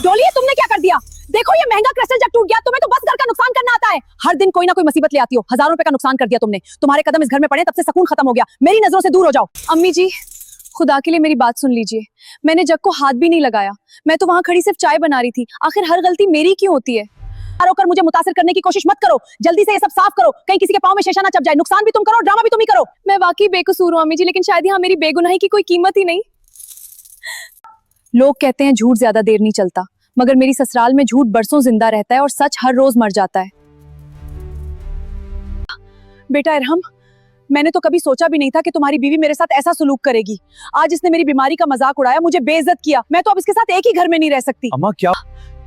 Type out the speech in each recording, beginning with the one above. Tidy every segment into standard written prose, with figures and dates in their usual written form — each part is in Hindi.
डोली, तुमने क्या कर दिया? देखो ये महंगा क्रिस्टल जग टूट गया। तुम्हें तो बस घर का नुकसान करना आता है। हर दिन कोई ना कोई मुसीबत ले आती हो। हजारों रुपए का नुकसान कर दिया तुमने। तुम्हारे कदम इस घर में पड़े तब से सुकून खत्म हो गया। मेरी नजरों से दूर हो जाओ। अम्मी जी, खुदा के लिए मेरी बात सुन लीजिए। मैंने जग को हाथ भी नहीं लगाया। मैं तो वहां खड़ी सिर्फ चाय बना रही थी। आखिर हर गलती मेरी क्यों होती है? होकर मुझे मुतासिर करने की कोशिश मत करो। जल्दी से ये सब साफ करो, कहीं किसी के पांव में शेषा ना चढ़ जाए। नुकसान भी तुम करो, ड्रामा भी तुम ही करो। मैं वाकई बेकसूर हूं अम्मी जी, लेकिन शायद यहाँ मेरी बेगुनाही की कोई कीमत ही नहीं। लोग कहते हैं झूठ ज्यादा देर नहीं चलता, मगर मेरी ससुराल में झूठ बरसों जिंदा रहता है और सच हर रोज मर जाता है। बेटा इरहम, मैंने तो कभी सोचा भी नहीं था कि तुम्हारी बीवी मेरे साथ ऐसा सलूक करेगी। आज इसने मेरी बीमारी का मजाक उड़ाया, मुझे बेइज्जत किया। मैं तो अब इसके साथ एक ही घर में नहीं रह सकती। अम्मा क्या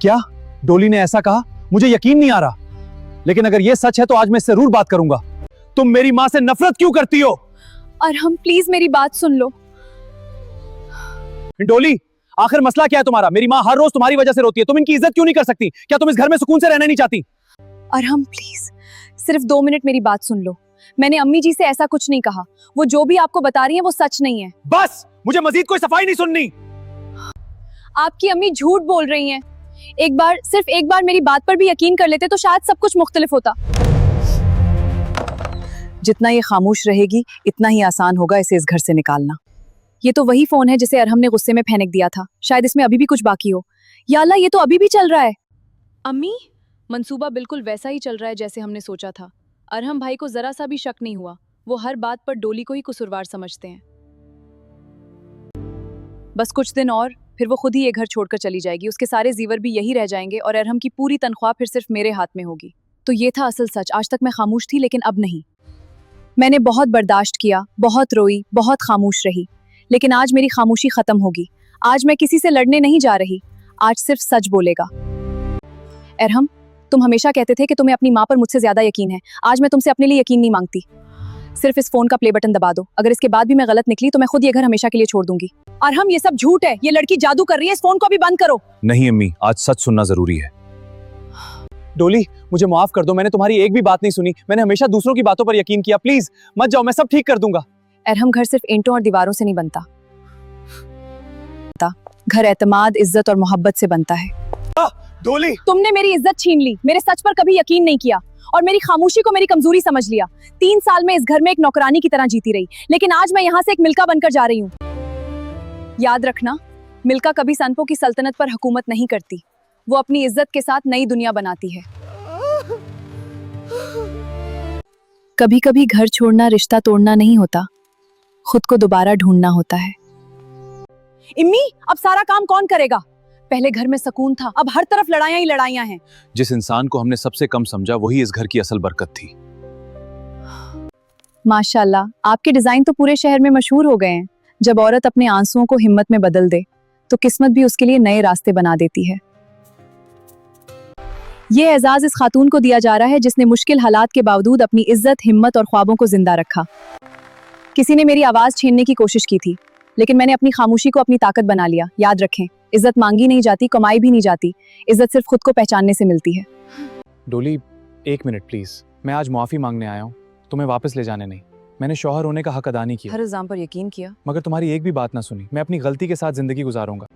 क्या डोली ने ऐसा कहा? मुझे यकीन नहीं आ रहा, लेकिन अगर ये सच है तो आज मैं इससे जरूर बात करूंगा। तुम मेरी माँ से नफरत क्यों करती हो? अरहम प्लीज मेरी बात सुन लो। डोली, आखिर मसला क्या है तुम्हारा? मेरी माँ हर रोज तुम्हारी वजह से रोती है। तुम इनकी इज्जत क्यों नहीं कर सकती? क्या तुम इस घर में सुकून से रहना नहीं चाहती? अरहम प्लीज सिर्फ 2 मिनट मेरी बात सुन लो। मैंने अम्मी जी से ऐसा कुछ नहीं कहा। वो जो भी आपको बता रही हैं वो सच नहीं है। बस, मुझे मजीद कोई सफाई नहीं सुननी। आपकी अम्मी झूठ बोल रही हैं। सिर्फ एक बार मेरी बात पर भी यकीन कर लेते तो शायद सब कुछ मुख्तलिफ होता। जितना ये खामोश रहेगी इतना ही आसान होगा इसे इस घर से निकालना। ये तो वही फोन है जिसे अरहम ने गुस्से में फेंक दिया था। शायद इसमें अभी भी कुछ बाकी हो। या अल्लाह, ये तो अभी भी चल रहा है। अम्मी, मंसूबा बिल्कुल वैसा ही चल रहा है जैसे हमने सोचा था। अरहम भाई को जरा सा भी शक नहीं हुआ। वो हर बात पर डोली को ही कसूरवार समझते हैं। बस कुछ दिन और, फिर वो खुद ही ये घर छोड़कर चली जाएगी। उसके सारे जीवर भी यही रह जाएंगे और अरहम की पूरी तनख्वाह फिर सिर्फ मेरे हाथ में होगी। तो ये था असल सच। आज तक मैं खामोश थी, लेकिन अब नहीं। मैंने बहुत बर्दाश्त किया, बहुत रोई, बहुत खामोश रही, लेकिन आज मेरी खामोशी खत्म होगी। आज मैं किसी से लड़ने नहीं जा रही। आज सिर्फ सच बोलेगा। अरहम, तुम हमेशा कहते थे कि तुम्हें अपनी माँ पर मुझसे ज्यादा यकीन है। आज मैं तुमसे अपने लिए यकीन नहीं मांगती। सिर्फ इस फोन का प्ले बटन दबा दो। अगर इसके बाद भी मैं गलत निकली तो मैं खुद ये घर हमेशा के लिए छोड़ दूंगी। अरहम, ये सब झूठ है। ये लड़की जादू कर रही है। इस फोन को भी बंद करो। नहीं अम्मी, आज सच सुनना जरूरी है। डोली, मुझे माफ कर दो। मैंने तुम्हारी एक भी बात नहीं सुनी। मैंने हमेशा दूसरों की बातों पर यकीन किया। प्लीज मत जाओ, मैं सब ठीक कर दूंगा। अरहम, घर सिर्फ ईंटों और दीवारों से नहीं बनता। घर एतमाद, इज्जत और मोहब्बत से बनता है। डोली, तुमने मेरी इज्जत छीन ली, मेरे सच पर कभी यकीन नहीं किया और मेरी खामोशी को मेरी कमजोरी समझ लिया। 3 साल में इस घर में एक नौकरानी की तरह जीती रही, लेकिन आज मैं यहाँ से एक मिल्का बनकर जा रही हूँ। याद रखना, मिल्का कभी सनपो की सल्तनत पर हुकूमत नहीं करती। वो अपनी इज्जत के साथ नई दुनिया बनाती है। कभी कभी घर छोड़ना रिश्ता तोड़ना नहीं होता, खुद को दोबारा ढूंढना होता है। इम्मी, अब सारा काम कौन करेगा? पहले घर में सुकून था, अब हर तरफ लड़ाइयां ही लड़ाइयां हैं। जिस इंसान को हमने सबसे कम समझा वही इस घर की असल बरकत थी। माशाल्लाह, आपके डिजाइन तो पूरे शहर में मशहूर हो गए हैं। जब औरत अपने आंसुओं को हिम्मत में बदल दे तो किस्मत भी उसके लिए नए रास्ते बना देती है। ये एजाज इस खातून को दिया जा रहा है जिसने मुश्किल हालात के बावजूद अपनी इज्जत, हिम्मत और ख्वाबों को जिंदा रखा। किसी ने मेरी आवाज छीनने की कोशिश की थी, लेकिन मैंने अपनी खामोशी को अपनी ताकत बना लिया। याद रखें, इज्जत मांगी नहीं जाती, कमाई भी नहीं जाती। इज्जत सिर्फ खुद को पहचानने से मिलती है। डोली, 1 मिनट प्लीज। मैं आज माफी मांगने आया हूँ, तुम्हें वापस ले जाने नहीं। मैंने शौहर होने का हक अदा नहीं किया। हर इल्जाम पर यकीन किया, मगर तुम्हारी एक भी बात ना सुनी। मैं अपनी गलती के साथ जिंदगी गुजारूंगा।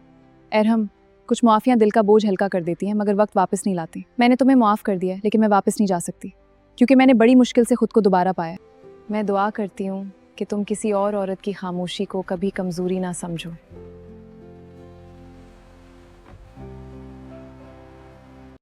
अरहम, कुछ माफियां दिल का बोझ हल्का कर देती हैं, मगर वक्त वापस नहीं लाती। मैंने तुम्हें माफ कर दिया, लेकिन मैं वापस नहीं जा सकती, क्योंकि मैंने बड़ी मुश्किल से खुद को दोबारा पाया। मैं दुआ करती हूँ कि तुम किसी और औरत की खामोशी को कभी कमजोरी ना समझो।